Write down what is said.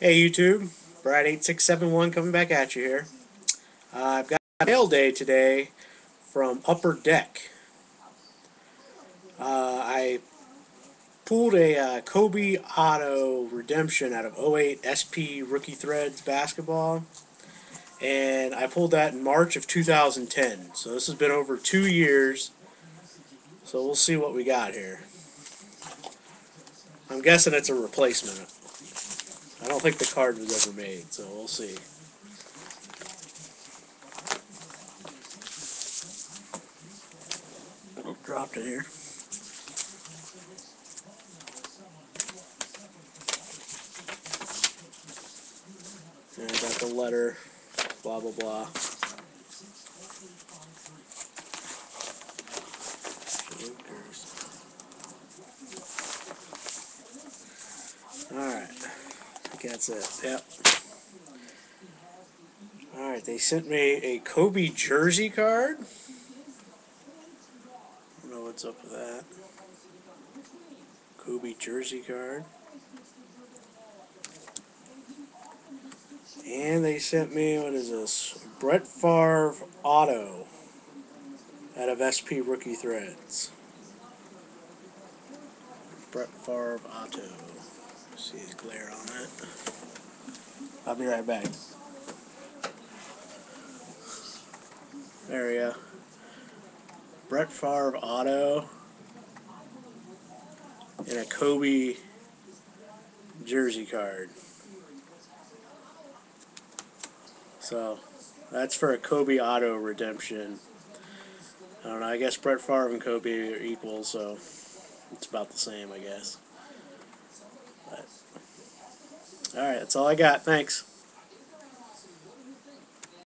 Hey YouTube, Brad8671 coming back at you here. I've got mail day today from Upper Deck. I pulled a Kobe Auto redemption out of '08 SP Rookie Threads basketball, and I pulled that in March of 2010. So this has been over 2 years. So we'll see what we got here. I'm guessing it's a replacement. I don't think the card was ever made, so we'll see. Oh, dropped it here. And I got the letter, blah, blah, blah. Alright, I think that's it. Yep. Alright, they sent me a Kobe jersey card. I don't know what's up with that. Kobe jersey card. And they sent me, what is this? Brett Favre Auto out of SP Rookie Threads. Brett Favre Auto. See his glare on that. I'll be right back. There we go. Brett Favre Auto and a Kobe jersey card. So that's for a Kobe Auto redemption. I don't know, I guess Brett Favre and Kobe are equal, so it's about the same, I guess. Alright, that's all I got. Thanks.